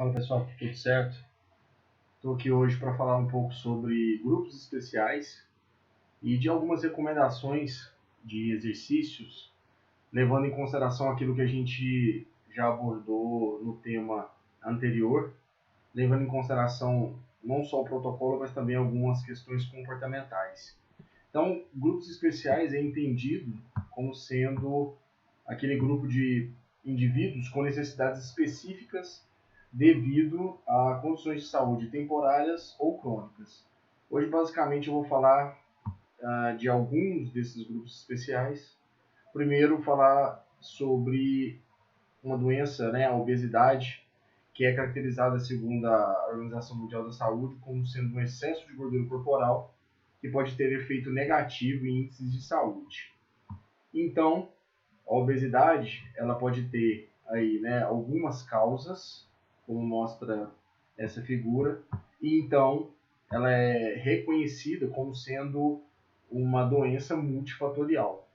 Fala pessoal, tudo certo? Estou aqui hoje para falar um pouco sobre grupos especiais e de algumas recomendações de exercícios, levando em consideração aquilo que a gente já abordou no tema anterior, levando em consideração não só o protocolo, mas também algumas questões comportamentais. Então, grupos especiais é entendido como sendo aquele grupo de indivíduos com necessidades específicas devido a condições de saúde temporárias ou crônicas. Hoje, basicamente, eu vou falar de alguns desses grupos especiais. Primeiro, falar sobre uma doença, a obesidade, que é caracterizada, segundo a Organização Mundial da Saúde, como sendo um excesso de gordura corporal que pode ter efeito negativo em índices de saúde. Então, a obesidade, ela pode ter aí, algumas causas, como mostra essa figura, e então ela é reconhecida como sendo uma doença multifatorial.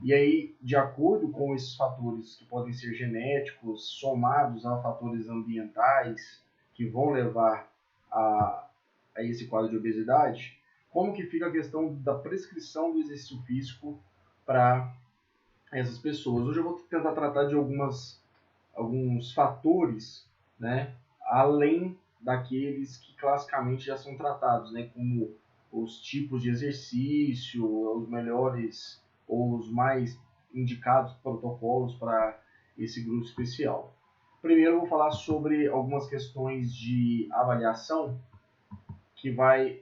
E aí, de acordo com esses fatores que podem ser genéticos, somados a fatores ambientais que vão levar a esse quadro de obesidade, como que fica a questão da prescrição do exercício físico para essas pessoas? Hoje eu vou tentar tratar de alguns fatores, além daqueles que classicamente já são tratados, como os tipos de exercício, os melhores ou os mais indicados protocolos para esse grupo especial. Primeiro eu vou falar sobre algumas questões de avaliação que vai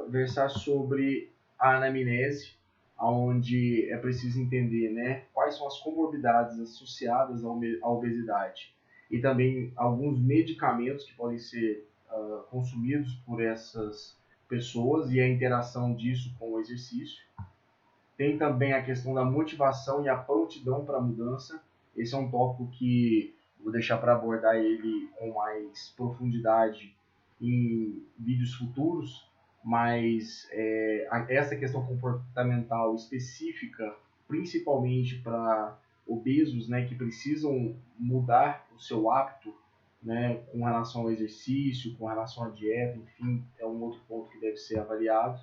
versar sobre a anamnese, onde é preciso entender, quais são as comorbidades associadas à obesidade e também alguns medicamentos que podem ser consumidos por essas pessoas e a interação disso com o exercício. Tem também a questão da motivação e a prontidão para a mudança. Esse é um tópico que vou deixar para abordar ele com mais profundidade em vídeos futuros, mas essa questão comportamental específica, principalmente para obesos, que precisam mudar o seu hábito, com relação ao exercício, com relação à dieta, enfim, é um outro ponto que deve ser avaliado.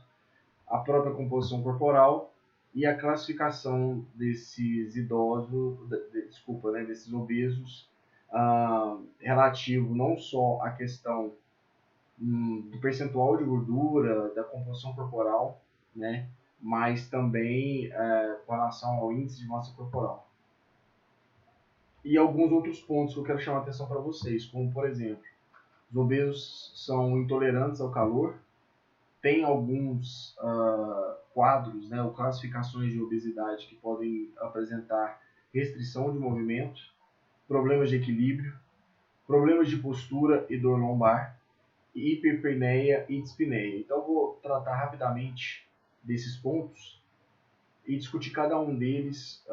A própria composição corporal e a classificação desses idosos, desses obesos, relativo não só à questão do percentual de gordura, da composição corporal, mas também com relação ao índice de massa corporal. E alguns outros pontos que eu quero chamar a atenção para vocês, como por exemplo, os obesos são intolerantes ao calor, tem alguns quadros, ou classificações de obesidade que podem apresentar restrição de movimento, problemas de equilíbrio, problemas de postura e dor lombar, hiperpneia e dispneia. Então vou tratar rapidamente desses pontos e discutir cada um deles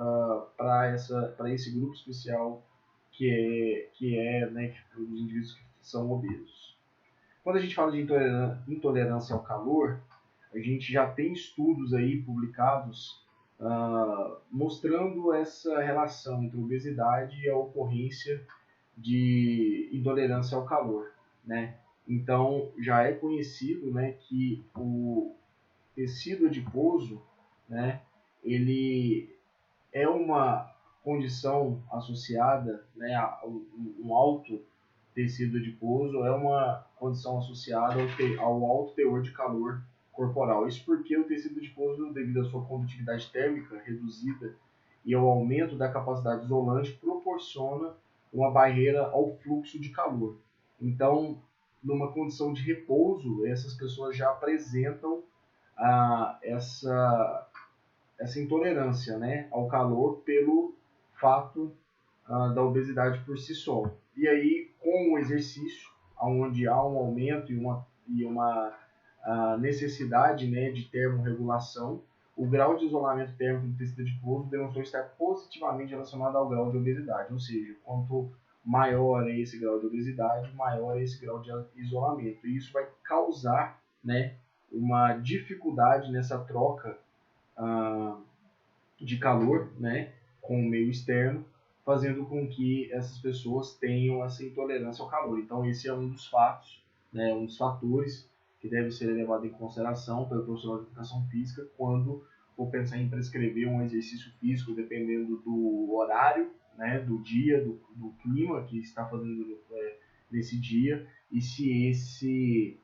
para esse grupo especial que é os indivíduos que são obesos. Quando a gente fala de intolerância ao calor, a gente já tem estudos aí publicados mostrando essa relação entre obesidade e a ocorrência de intolerância ao calor, Então, já é conhecido, que o tecido adiposo, ele é uma condição associada, a um alto tecido adiposo, é uma condição associada ao alto teor de calor corporal. Isso porque o tecido adiposo, devido à sua condutividade térmica reduzida e ao aumento da capacidade isolante, proporciona uma barreira ao fluxo de calor. Então, numa condição de repouso, essas pessoas já apresentam essa intolerância, ao calor pelo fato da obesidade por si só. E aí, com o exercício, onde há um aumento e uma necessidade de termorregulação, o grau de isolamento térmico do tecido adiposo demonstrou estar positivamente relacionado ao grau de obesidade, ou seja, quanto maior é esse grau de obesidade, maior é esse grau de isolamento. E isso vai causar uma dificuldade nessa troca de calor com o meio externo, fazendo com que essas pessoas tenham essa intolerância ao calor. Então esse é um dos fatos, né, um dos fatores que deve ser levado em consideração pelo profissional de educação física quando for pensar em prescrever um exercício físico, dependendo do horário, né, do dia, do clima que está fazendo nesse dia, e se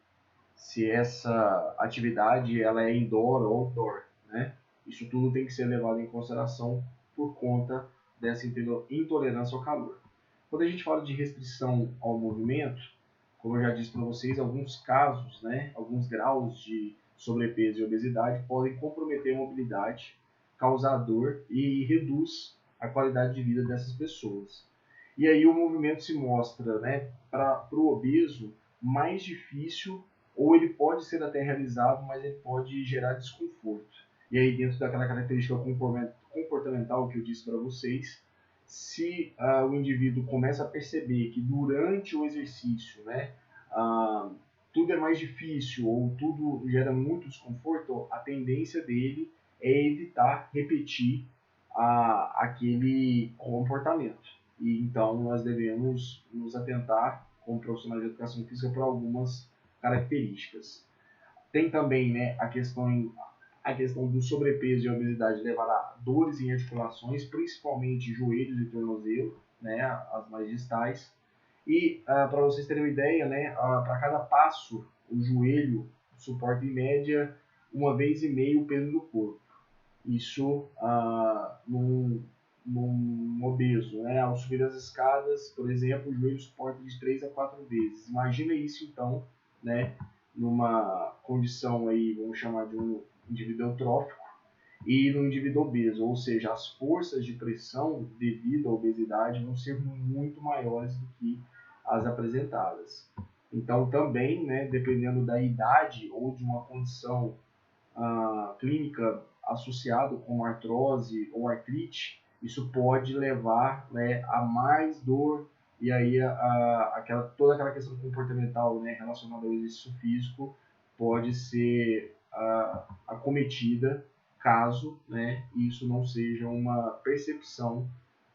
essa atividade ela é indoor ou outdoor, né? Isso tudo tem que ser levado em consideração por conta dessa intolerância ao calor. Quando a gente fala de restrição ao movimento, como eu já disse para vocês, alguns casos, né, alguns graus de sobrepeso e obesidade podem comprometer a mobilidade, causar dor e reduz a qualidade de vida dessas pessoas. E aí o movimento se mostra, né, para o obeso mais difícil, ou ele pode ser até realizado, mas ele pode gerar desconforto. E aí dentro daquela característica comportamental que eu disse para vocês, se o indivíduo começa a perceber que durante o exercício, né, tudo é mais difícil ou tudo gera muito desconforto, a tendência dele é evitar repetir aquele comportamento. E então nós devemos nos atentar, como profissionais de educação física, para algumas características. Tem também, né, a questão do sobrepeso e obesidade levar a dores em articulações, principalmente joelhos e tornozelo, né, as mais distais. E para vocês terem uma ideia, né, para cada passo, o joelho suporta em média 1,5 vezes o peso do corpo. Isso num obeso, né? Ao subir as escadas, por exemplo, o joelho suporta de 3 a 4 vezes. Imagina isso então, né, numa condição aí, vamos chamar de um indivíduo eutrófico e no indivíduo obeso, ou seja, as forças de pressão devido à obesidade vão ser muito maiores do que as apresentadas. Então também, né, dependendo da idade ou de uma condição clínica associada com artrose ou artrite, isso pode levar, né, a mais dor e aí toda aquela questão comportamental, né, relacionada ao exercício físico pode ser acometida caso, né, isso não seja uma percepção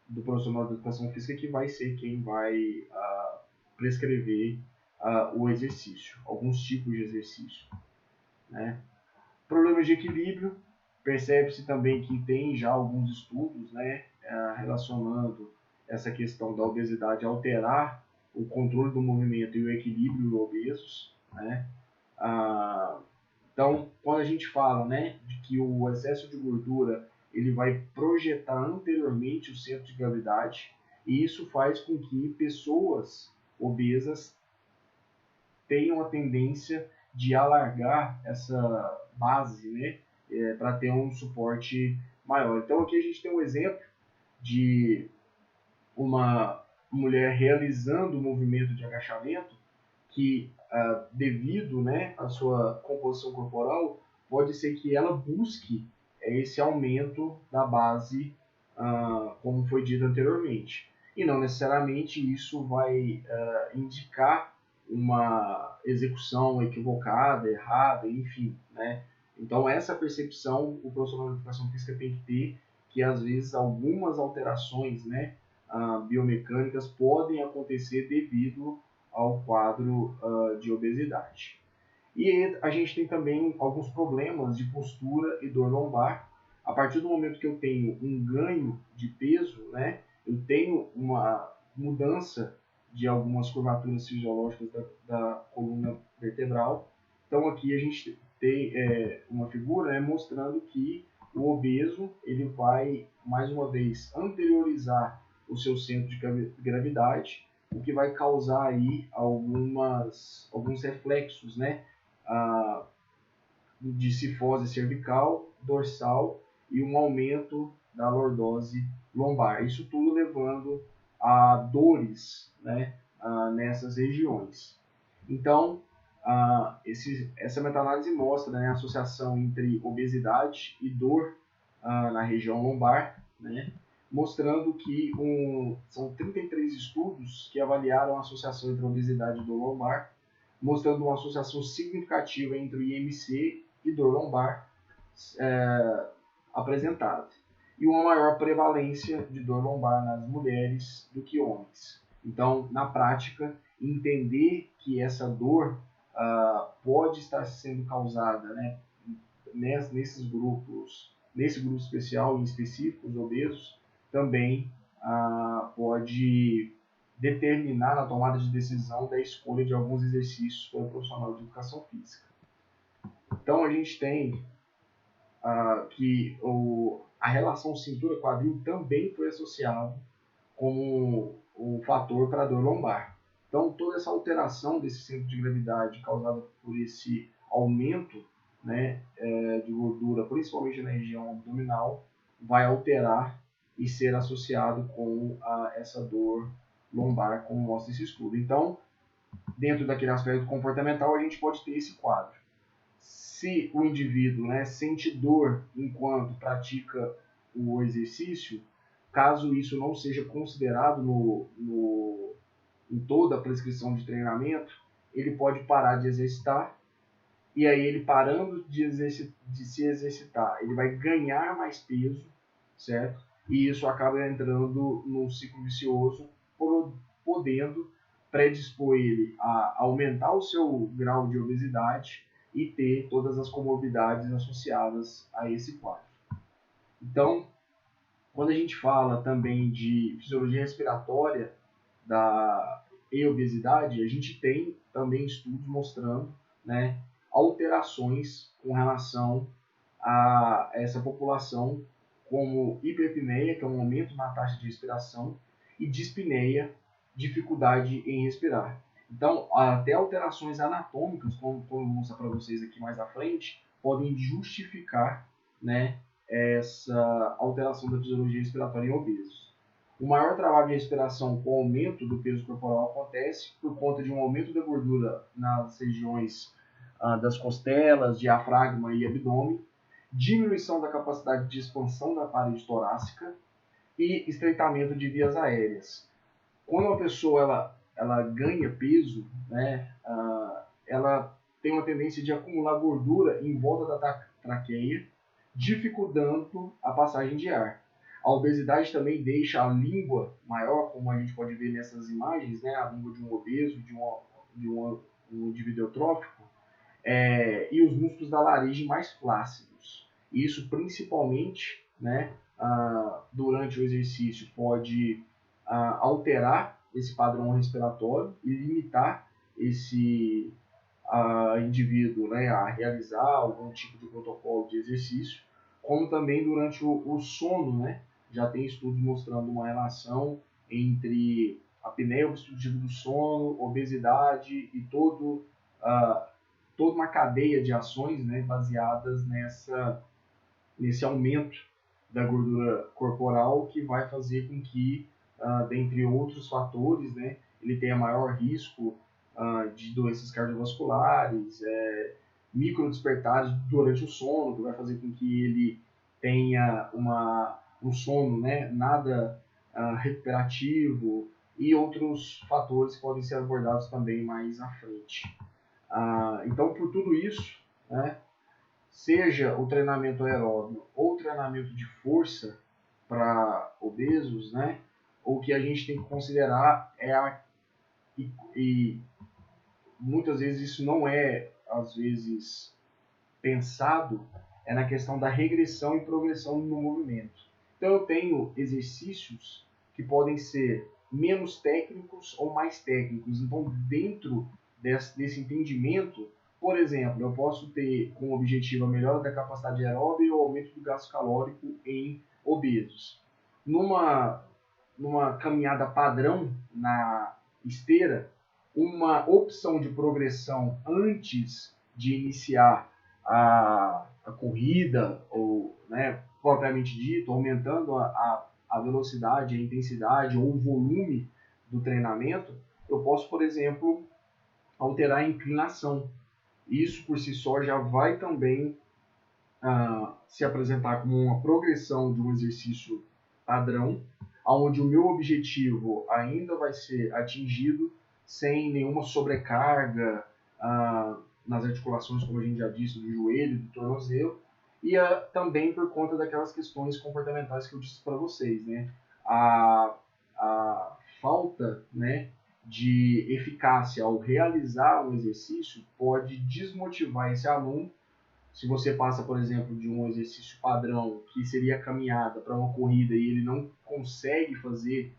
do profissional de educação física que vai ser quem vai prescrever o exercício, alguns tipos de exercício, né? Problemas de equilíbrio, percebe-se também que tem já alguns estudos, né, relacionando essa questão da obesidade alterar o controle do movimento e o equilíbrio em obesos, né? Então, quando a gente fala, né, de que o excesso de gordura ele vai projetar anteriormente o centro de gravidade, e isso faz com que pessoas obesas tenham a tendência de alargar essa base, né, para ter um suporte maior. Então aqui a gente tem um exemplo de uma mulher realizando o movimento de agachamento que, devido, né, à sua composição corporal, pode ser que ela busque esse aumento da base, como foi dito anteriormente. E não necessariamente isso vai indicar uma execução equivocada, errada, enfim, né? Então essa percepção o profissional de educação física tem que ter, que às vezes algumas alterações, né, biomecânicas podem acontecer devido ao quadro de obesidade. E a gente tem também alguns problemas de postura e dor lombar. A partir do momento que eu tenho um ganho de peso, né, eu tenho uma mudança de algumas curvaturas fisiológicas da coluna vertebral. Então aqui a gente tem uma figura, né, mostrando que o obeso ele vai, mais uma vez, anteriorizar o seu centro de gravidade, o que vai causar aí alguns reflexos, né, de cifose cervical, dorsal e um aumento da lordose lombar. Isso tudo levando a dores, né, nessas regiões. Então, essa meta-análise mostra, né, a associação entre obesidade e dor na região lombar, né, mostrando que são 33 estudos que avaliaram a associação entre obesidade e dor lombar, mostrando uma associação significativa entre o IMC e dor lombar apresentada. e uma maior prevalência de dor lombar nas mulheres do que homens. Então, na prática, entender que essa dor pode estar sendo causada, né, nesses grupos, nesse grupo especial em específico, os obesos, também pode determinar na tomada de decisão da escolha de alguns exercícios para o profissional de educação física. Então a gente tem que a relação cintura-quadril também foi associada como um fator para a dor lombar. Então toda essa alteração desse centro de gravidade causada por esse aumento, né, de gordura, principalmente na região abdominal, vai alterar e ser associado com essa dor lombar, como mostra esse estudo. Então, dentro daquele aspecto comportamental, a gente pode ter esse quadro. Se o indivíduo, né, sente dor enquanto pratica o exercício, caso isso não seja considerado em toda a prescrição de treinamento, ele pode parar de exercitar, e aí ele parando de se exercitar, ele vai ganhar mais peso, certo? E isso acaba entrando num ciclo vicioso, podendo predispor ele a aumentar o seu grau de obesidade e ter todas as comorbidades associadas a esse quadro. Então, quando a gente fala também de fisiologia respiratória e obesidade, a gente tem também estudos mostrando, né, alterações com relação a essa população, como hiperpneia, que é um aumento na taxa de respiração, e dispneia, dificuldade em respirar. Então, até alterações anatômicas, como eu vou mostrar para vocês aqui mais à frente, podem justificar, né, essa alteração da fisiologia respiratória em obesos. O maior trabalho de respiração com aumento do peso corporal acontece por conta de um aumento da gordura nas regiões das costelas, diafragma e abdômen, diminuição da capacidade de expansão da parede torácica e estreitamento de vias aéreas. Quando uma pessoa ela ganha peso, né, ela tem uma tendência de acumular gordura em volta da traqueia, dificultando a passagem de ar. A obesidade também deixa a língua maior, como a gente pode ver nessas imagens, né, a língua de um obeso, de um indivíduo eutrófico, e os músculos da laringe mais flácidos. Isso principalmente, né, durante o exercício pode alterar esse padrão respiratório e limitar esse indivíduo, né, a realizar algum tipo de protocolo de exercício, como também durante o sono, né, já tem estudos mostrando uma relação entre a apneia obstrutiva do sono, obesidade e toda uma cadeia de ações, né, baseadas nesse aumento da gordura corporal, que vai fazer com que, dentre outros fatores, né, ele tenha maior risco de doenças cardiovasculares, microdespertares durante o sono, que vai fazer com que ele tenha um sono, né, nada recuperativo, e outros fatores que podem ser abordados também mais à frente. Então, por tudo isso, né, seja o treinamento aeróbio ou o treinamento de força para obesos, né, o que a gente tem que considerar e muitas vezes isso não é, às vezes, pensado, é na questão da regressão e progressão no movimento. Então eu tenho exercícios que podem ser menos técnicos ou mais técnicos. Então, dentro desse entendimento, por exemplo, eu posso ter como objetivo a melhora da capacidade aeróbica e o aumento do gasto calórico em obesos. Numa caminhada padrão na esteira, uma opção de progressão antes de iniciar a corrida, ou, né, propriamente dito, aumentando a velocidade, a intensidade ou o volume do treinamento, eu posso, por exemplo, alterar a inclinação. Isso por si só já vai também se apresentar como uma progressão de um exercício padrão, onde o meu objetivo ainda vai ser atingido sem nenhuma sobrecarga nas articulações, como a gente já disse, do joelho, do tornozelo, e também por conta daquelas questões comportamentais que eu disse para vocês, né? A falta, né, de eficácia ao realizar um exercício pode desmotivar esse aluno. Se você passa, por exemplo, de um exercício padrão, que seria a caminhada, para uma corrida, e ele não consegue fazer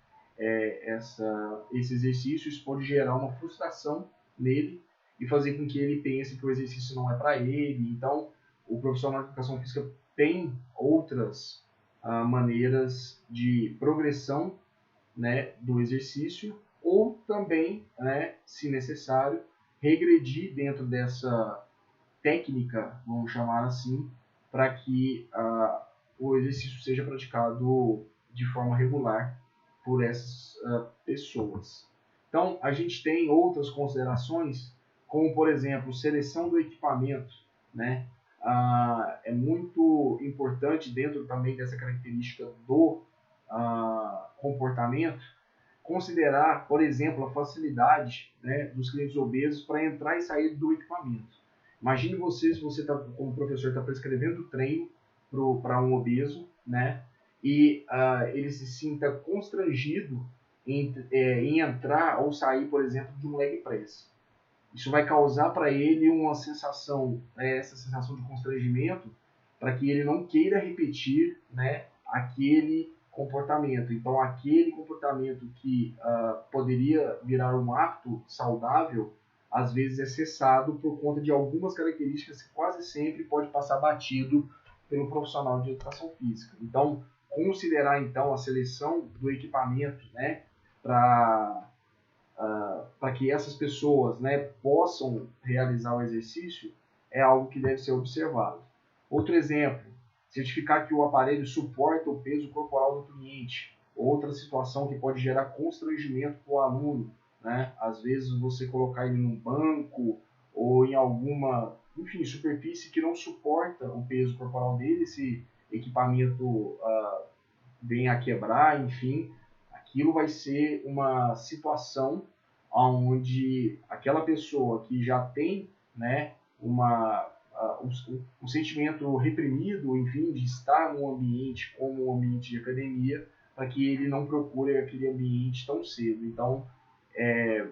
esse exercício, isso pode gerar uma frustração nele e fazer com que ele pense que o exercício não é para ele. Então, o profissional de educação física tem outras maneiras de progressão, né, do exercício, ou também, né, se necessário, regredir dentro dessa técnica, vamos chamar assim, para que o exercício seja praticado de forma regular por essas pessoas. Então, a gente tem outras considerações, como, por exemplo, seleção do equipamento, né? É muito importante, dentro também dessa característica do comportamento, considerar, por exemplo, a facilidade, né, dos clientes obesos para entrar e sair do equipamento. Imagine você, se você como professor está prescrevendo treino para um obeso, né, e ele se sinta constrangido em entrar ou sair, por exemplo, de um leg press. Isso vai causar para ele uma sensação, essa sensação de constrangimento, para que ele não queira repetir, né, aquele comportamento. Então, aquele comportamento que poderia virar um hábito saudável, às vezes é cessado por conta de algumas características que quase sempre pode passar batido pelo profissional de educação física. Então, considerar então a seleção do equipamento, né, para que essas pessoas, né, possam realizar o exercício, é algo que deve ser observado. Outro exemplo, certificar que o aparelho suporta o peso corporal do cliente. Outra situação que pode gerar constrangimento para o aluno, né? Às vezes você colocar ele num banco ou em alguma, enfim, superfície que não suporta o peso corporal dele, esse equipamento vem a quebrar, enfim, aquilo vai ser uma situação onde aquela pessoa que já tem, né, um sentimento reprimido, enfim, de estar num ambiente como um ambiente de academia, para que ele não procure aquele ambiente tão cedo. Então,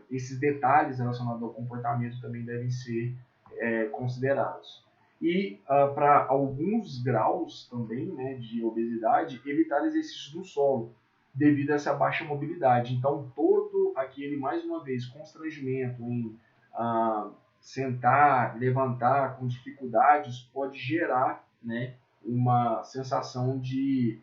esses detalhes relacionados ao comportamento também devem ser considerados. E para alguns graus também, né, de obesidade, evitar exercícios no solo, devido a essa baixa mobilidade. Então, todo aquele, mais uma vez, constrangimento em sentar, levantar com dificuldades, pode gerar, né, uma sensação de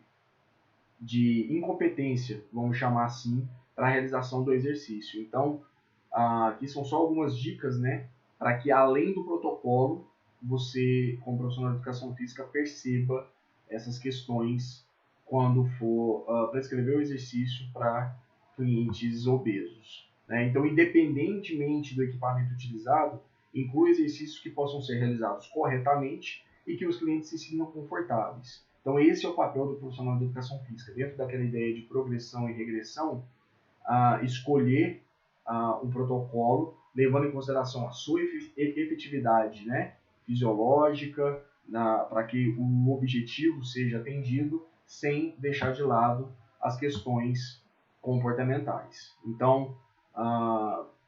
incompetência, vamos chamar assim, para a realização do exercício. Então, aqui são só algumas dicas, né, para que além do protocolo, você, como profissional de educação física, perceba essas questões quando for prescrever o exercício para clientes obesos, né? Então, independentemente do equipamento utilizado, inclui exercícios que possam ser realizados corretamente e que os clientes se sintam confortáveis. Então, esse é o papel do profissional de educação física. Dentro daquela ideia de progressão e regressão, escolher um protocolo, levando em consideração a sua efetividade, né, fisiológica, para que o objetivo seja atendido, sem deixar de lado as questões comportamentais. Então,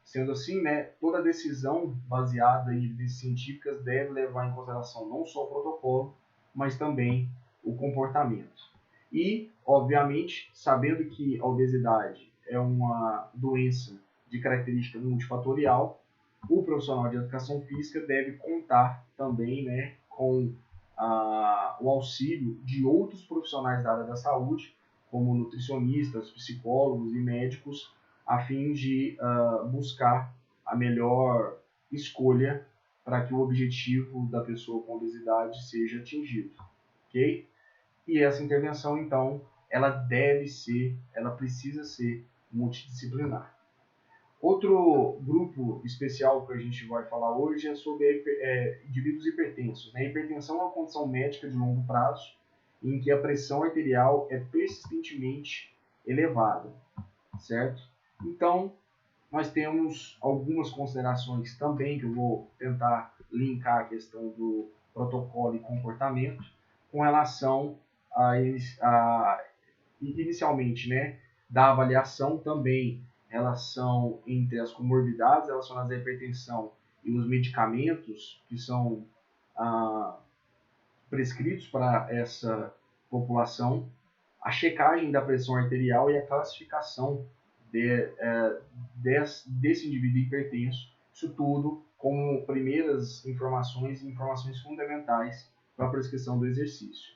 sendo assim, né, toda decisão baseada em evidências científicas deve levar em consideração não só o protocolo, mas também o comportamento. E, obviamente, sabendo que a obesidade é uma doença de característica multifatorial, o profissional de educação física deve contar também, né, com o auxílio de outros profissionais da área da saúde, como nutricionistas, psicólogos e médicos, a fim de buscar a melhor escolha para que o objetivo da pessoa com obesidade seja atingido, ok? E essa intervenção, então, ela precisa ser multidisciplinar. Outro grupo especial que a gente vai falar hoje é sobre indivíduos hipertensos, né? A hipertensão é uma condição médica de longo prazo em que a pressão arterial é persistentemente elevada, certo? Então, nós temos algumas considerações também, que eu vou tentar linkar a questão do protocolo e comportamento, com relação inicialmente, né, da avaliação, também relação entre as comorbidades relacionadas à hipertensão e os medicamentos que são prescritos para essa população, a checagem da pressão arterial e a classificação desse indivíduo hipertenso, isso tudo como primeiras informações e informações fundamentais para a prescrição do exercício.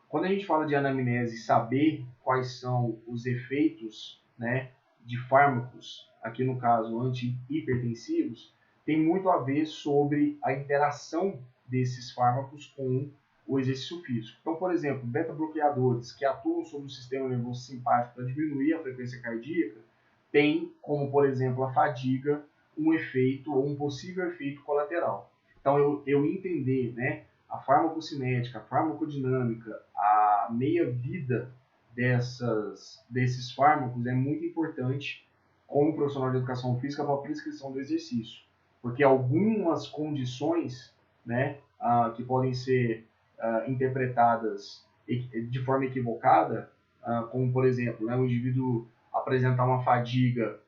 Quando a gente fala de anamnese, saber quais são os efeitos, né, de fármacos, aqui no caso antihipertensivos, tem muito a ver sobre a interação desses fármacos com o exercício físico. Então, por exemplo, beta-bloqueadores que atuam sobre o sistema nervoso simpático para diminuir a frequência cardíaca, tem como, por exemplo, a fadiga, um efeito ou um possível efeito colateral. Então, eu entender, né, a farmacocinética, a farmacodinâmica, a meia-vida desses fármacos é muito importante como profissional de educação física para a prescrição do exercício. Porque algumas condições, né, que podem ser interpretadas de forma equivocada, como, por exemplo, né, o indivíduo apresentar uma fadiga,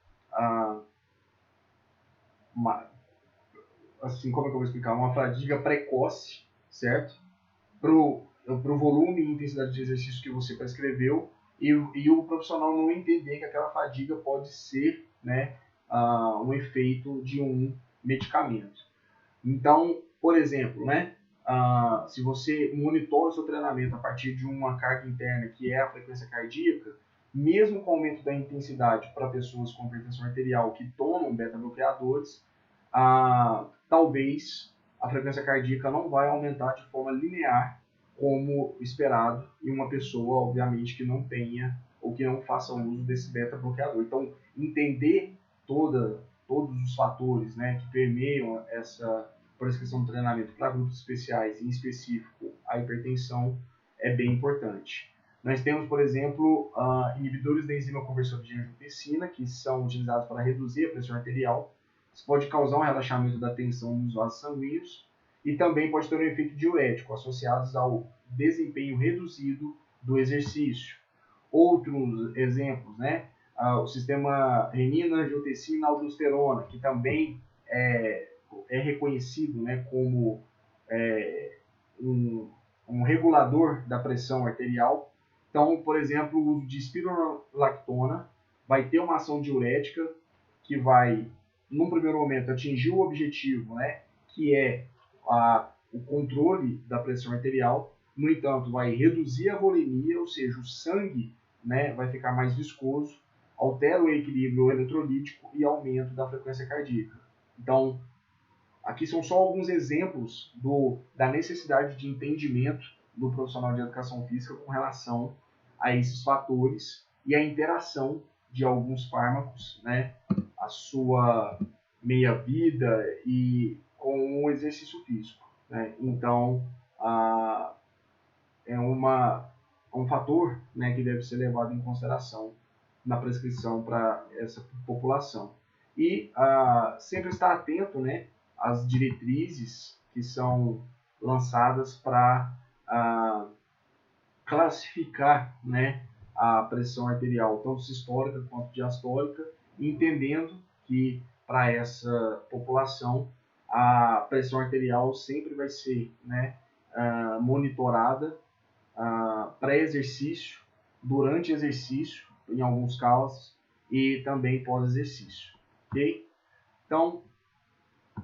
assim, como é que eu vou explicar? Uma fadiga precoce, certo? Pro volume e intensidade de exercício que você prescreveu e o profissional não entender que aquela fadiga pode ser, né, um efeito de um medicamento. Então, por exemplo, né, se você monitora o seu treinamento a partir de uma carga interna que é a frequência cardíaca, mesmo com o aumento da intensidade para pessoas com hipertensão arterial que tomam beta-bloqueadores, talvez a frequência cardíaca não vai aumentar de forma linear como esperado em uma pessoa, obviamente, que não tenha ou que não faça uso desse beta-bloqueador. Então, entender todos os fatores, né, que permeiam essa prescrição de treinamento para grupos especiais, em específico a hipertensão, é bem importante. Nós temos, por exemplo, inibidores da enzima conversora de angiotensina, que são utilizados para reduzir a pressão arterial. Isso pode causar um relaxamento da tensão nos vasos sanguíneos e também pode ter um efeito diurético, associados ao desempenho reduzido do exercício. Outros exemplos, né? O sistema renina, angiotensina, aldosterona, que também é reconhecido, né, como um regulador da pressão arterial. Então, por exemplo, o uso de espironolactona vai ter uma ação diurética que vai, num primeiro momento, atingir o objetivo, né, que é o controle da pressão arterial. No entanto, vai reduzir a volemia, ou seja, o sangue, né, vai ficar mais viscoso, altera o equilíbrio eletrolítico e aumento da frequência cardíaca. Então, aqui são só alguns exemplos da necessidade de entendimento do profissional de educação física com relação a esses fatores e a interação de alguns fármacos, né, a sua meia-vida e com o exercício físico, né? Então, é um fator, né, que deve ser levado em consideração na prescrição para essa população. E sempre estar atento, né, às diretrizes que são lançadas para classificar, né, a pressão arterial, tanto sistólica quanto diastólica, entendendo que para essa população a pressão arterial sempre vai ser, né, monitorada pré-exercício, durante exercício, em alguns casos, e também pós-exercício. Ok? Então,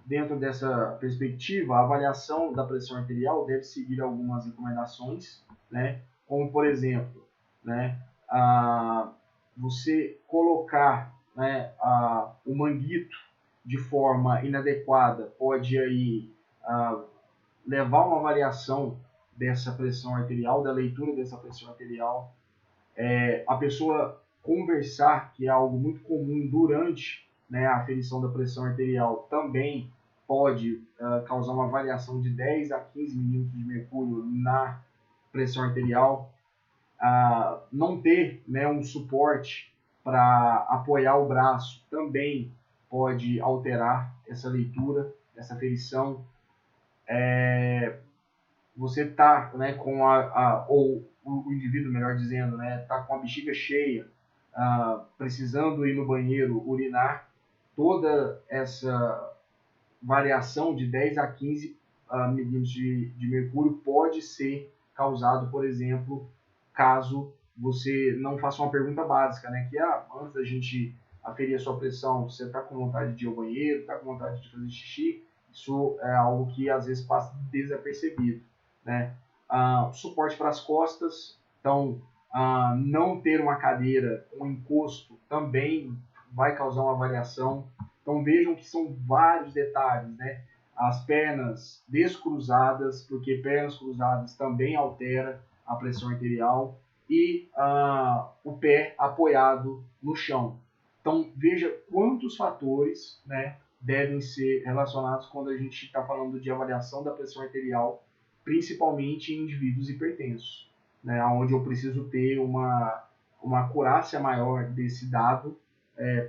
dentro dessa perspectiva, a avaliação da pressão arterial deve seguir algumas recomendações, né? Como, por exemplo, né, você colocar, né, o manguito de forma inadequada pode aí, levar a uma variação dessa pressão arterial, da leitura dessa pressão arterial. A pessoa conversar, que é algo muito comum durante, né, a aferição da pressão arterial, também pode causar uma variação de 10 a 15 milímetros de mercúrio na pressão arterial. Não ter, né, um suporte para apoiar o braço também pode alterar essa leitura, essa aferição. você tá, né, com ou o indivíduo, melhor dizendo, né, tá com a bexiga cheia, precisando ir no banheiro, urinar, toda essa variação de 10 a 15 milímetros de mercúrio pode ser causado, por exemplo, caso você não faça uma pergunta básica, né? Que antes da gente aferir a sua pressão, você está com vontade de ir ao banheiro, está com vontade de fazer xixi, isso é algo que às vezes passa desapercebido, né? Suporte para as costas, então não ter uma cadeira com encosto também vai causar uma variação. Então vejam que são vários detalhes, né? As pernas descruzadas, porque pernas cruzadas também altera a pressão arterial, e o pé apoiado no chão. Então veja quantos fatores, né, devem ser relacionados quando a gente está falando de avaliação da pressão arterial, principalmente em indivíduos hipertensos, né, onde eu preciso ter uma acurácia maior desse dado,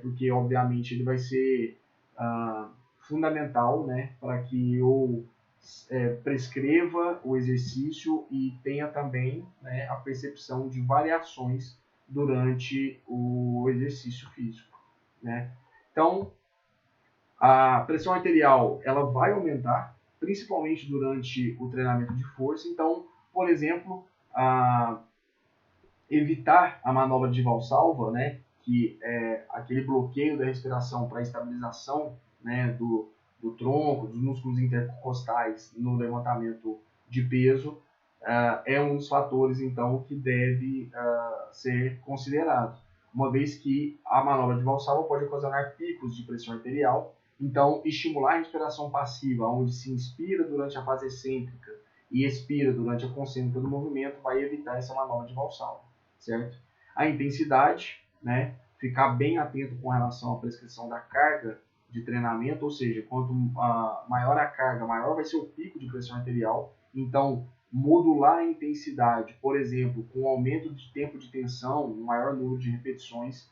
porque obviamente ele vai ser fundamental, né, para que eu prescreva o exercício e tenha também, né, a percepção de variações durante o exercício físico, né? Então, a pressão arterial ela vai aumentar, principalmente durante o treinamento de força. Então, por exemplo, evitar a manobra de Valsalva, né, que é aquele bloqueio da respiração para estabilização, né, do tronco, dos músculos intercostais no levantamento de peso, é um dos fatores, então, que deve ser considerado, uma vez que a manobra de Valsalva pode ocasionar picos de pressão arterial. Então, estimular a respiração passiva, onde se inspira durante a fase excêntrica e expira durante a concêntrica do movimento, vai evitar essa manobra de Valsalva, certo? A intensidade, né? Ficar bem atento com relação à prescrição da carga de treinamento, ou seja, quanto maior a carga, maior vai ser o pico de pressão arterial. Então, modular a intensidade, por exemplo, com aumento de tempo de tensão, um maior número de repetições,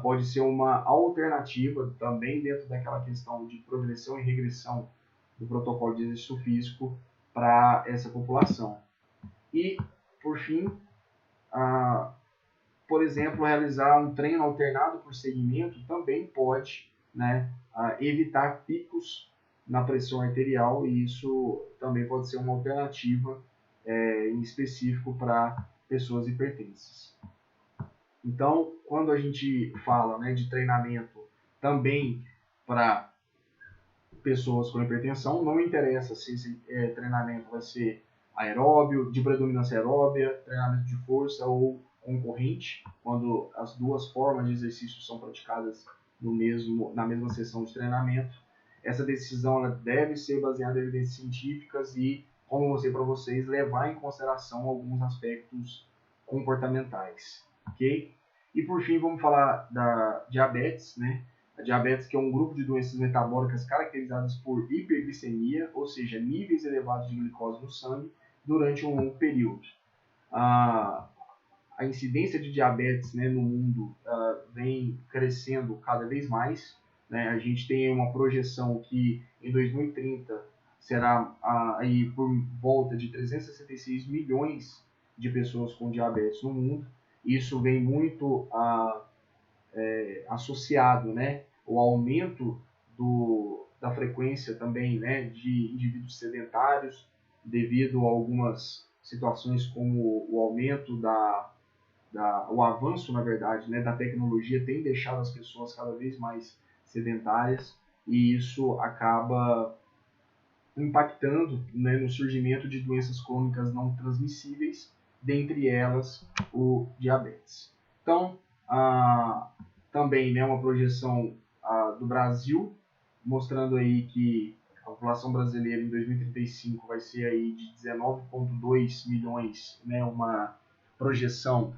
pode ser uma alternativa também dentro daquela questão de progressão e regressão do protocolo de exercício físico para essa população. E, por fim, por exemplo, realizar um treino alternado por segmento também pode, né, evitar picos na pressão arterial, e isso também pode ser uma alternativa em específico para pessoas hipertensas. Então, quando a gente fala, né, de treinamento também para pessoas com hipertensão, não interessa se esse treinamento vai ser aeróbio, de predominância aeróbia, treinamento de força ou concorrente, quando as duas formas de exercício são praticadas na mesma sessão de treinamento. Essa decisão ela deve ser baseada em evidências científicas e, como eu mostrei para vocês, levar em consideração alguns aspectos comportamentais, ok? E por fim, vamos falar da diabetes, né? A diabetes, que é um grupo de doenças metabólicas caracterizadas por hiperglicemia, ou seja, níveis elevados de glicose no sangue durante um longo período. A incidência de diabetes, né, no mundo vem crescendo cada vez mais, né? A gente tem uma projeção que em 2030 será aí por volta de 366 milhões de pessoas com diabetes no mundo. Isso vem muito associado, né, o aumento da frequência também, né, de indivíduos sedentários, devido a algumas situações como o aumento o avanço, na verdade, né, da tecnologia tem deixado as pessoas cada vez mais sedentárias, e isso acaba impactando, né, no surgimento de doenças crônicas não transmissíveis, dentre elas o diabetes. Então, também, né, uma projeção do Brasil, mostrando aí que a população brasileira em 2035 vai ser aí de 19,2 milhões, né, uma projeção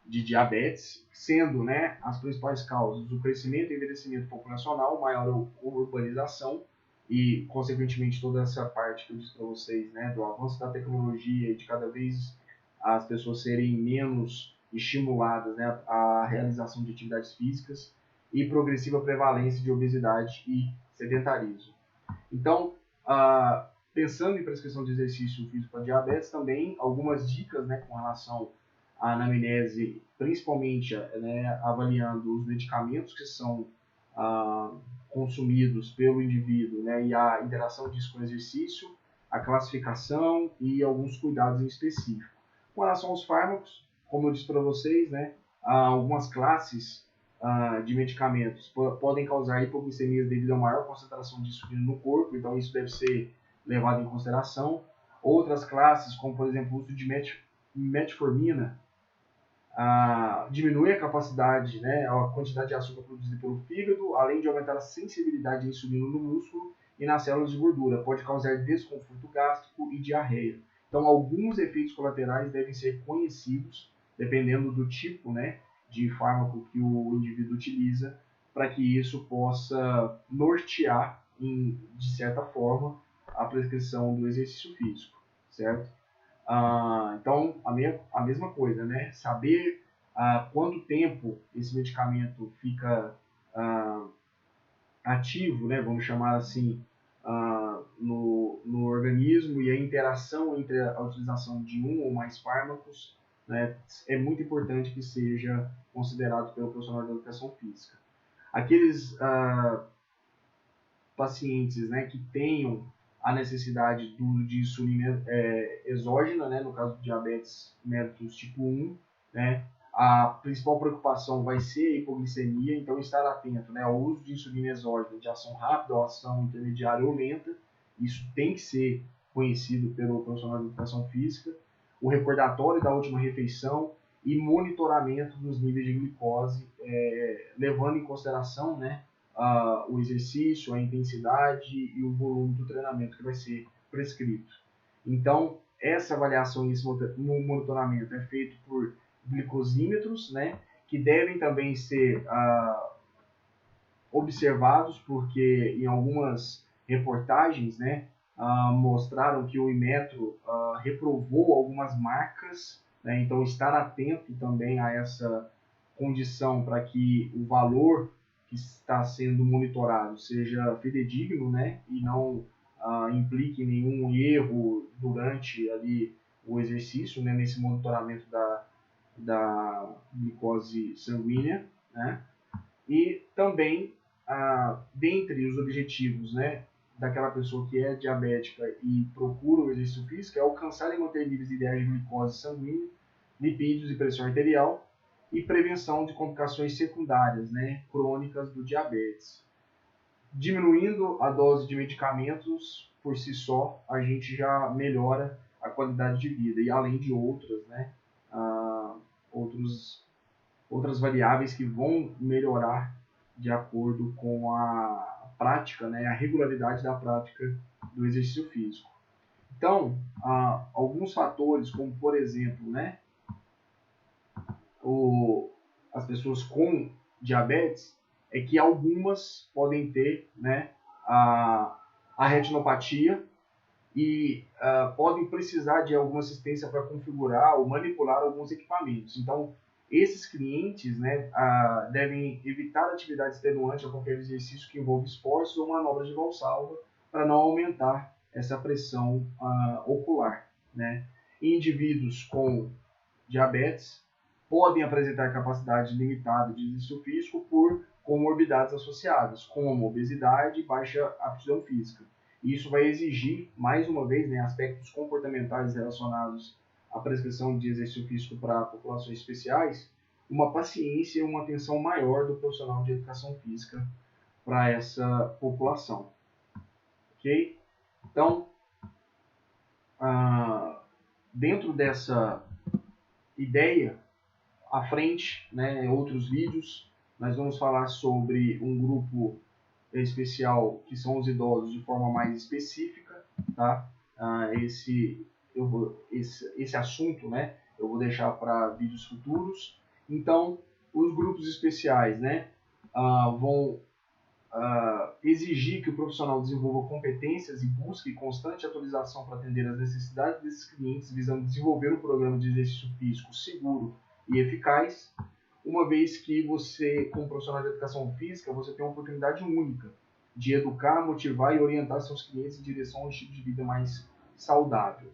de diabetes, sendo, né, as principais causas o crescimento e envelhecimento populacional, maior urbanização e, consequentemente, toda essa parte que eu disse para vocês, né, do avanço da tecnologia e de cada vez as pessoas serem menos estimuladas, né, à realização de atividades físicas, e progressiva prevalência de obesidade e sedentarismo. Então, pensando em prescrição de exercício físico para diabetes, também algumas dicas, né, com relação à anamnese, principalmente, né, avaliando os medicamentos que são consumidos pelo indivíduo, né, e a interação disso com o exercício, a classificação e alguns cuidados em específico. Com relação aos fármacos, como eu disse para vocês, né, algumas classes de medicamentos podem causar hipoglicemias devido a maior concentração de insulina no corpo, então isso deve ser levado em consideração. Outras classes, como por exemplo o uso de metformina, diminui a capacidade, né, a quantidade de açúcar produzida pelo fígado, além de aumentar a sensibilidade à insulina no músculo e nas células de gordura, pode causar desconforto gástrico e diarreia. Então, alguns efeitos colaterais devem ser conhecidos, dependendo do tipo, né, de fármaco que o indivíduo utiliza, para que isso possa nortear, de certa forma, a prescrição do exercício físico, certo? Então, a mesma coisa, né? Saber quanto tempo esse medicamento fica ativo, né? Vamos chamar assim, no organismo, e a interação entre a utilização de um ou mais fármacos, né, é muito importante que seja considerado pelo profissional de educação física. Aqueles pacientes, né, que tenham a necessidade do uso de insulina exógena, né, no caso do diabetes mellitus tipo 1, né, a principal preocupação vai ser a hipoglicemia, então estar atento, né, ao uso de insulina exógena de ação rápida, ou ação intermediária ou lenta. Isso tem que ser conhecido pelo profissional de educação física. O recordatório da última refeição e monitoramento dos níveis de glicose, levando em consideração, né, o exercício, a intensidade e o volume do treinamento que vai ser prescrito. Então, essa avaliação e esse monitoramento é feito por glicosímetros, né, que devem também ser observados, porque em algumas reportagens, né, mostraram que o Inmetro reprovou algumas marcas, né, então estar atento também a essa condição para que o valor que está sendo monitorado seja fidedigno, né, e não implique nenhum erro durante ali o exercício, né, nesse monitoramento da glicose sanguínea, né, e também dentre os objetivos, né, daquela pessoa que é diabética e procura o exercício físico é alcançar e manter níveis ideais de glicose sanguínea, lipídios e pressão arterial, e prevenção de complicações secundárias, né, crônicas do diabetes. Diminuindo a dose de medicamentos por si só, a gente já melhora a qualidade de vida, e além de outras, né, outras variáveis que vão melhorar de acordo com a prática, né, a regularidade da prática do exercício físico. Então, alguns fatores, como por exemplo, né, as pessoas com diabetes, é que algumas podem ter, né, a retinopatia e podem precisar de alguma assistência para configurar ou manipular alguns equipamentos. Então, esses clientes, né, devem evitar atividade extenuante a qualquer exercício que envolva esforços ou manobras de valsalva para não aumentar essa pressão ocular, né? Indivíduos com diabetes podem apresentar capacidade limitada de exercício físico por comorbidades associadas, como obesidade e baixa aptidão física. Isso vai exigir, mais uma vez, né, aspectos comportamentais relacionados à prescrição de exercício físico para populações especiais, uma paciência e uma atenção maior do profissional de educação física para essa população. Ok? Então, dentro dessa ideia, à frente, né, em outros vídeos, nós vamos falar sobre um grupo especial que são os idosos de forma mais específica, tá? Esse assunto, né, eu vou deixar para vídeos futuros. Então, os grupos especiais, né, vão exigir que o profissional desenvolva competências e busque constante atualização para atender às necessidades desses clientes, visando desenvolver um programa de exercício físico seguro e eficaz, uma vez que você, como profissional de educação física, você tem uma oportunidade única de educar, motivar e orientar seus clientes em direção a um estilo de vida mais saudável,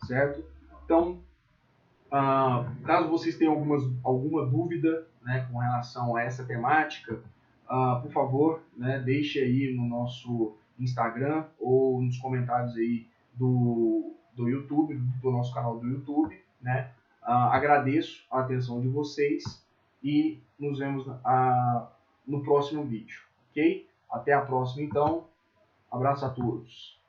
certo? Então, caso vocês tenham alguma dúvida, né, com relação a essa temática, por favor, né, deixe aí no nosso Instagram ou nos comentários aí do YouTube, do nosso canal do YouTube, né? Agradeço a atenção de vocês e nos vemos no próximo vídeo, ok? Até a próxima, então. Abraço a todos.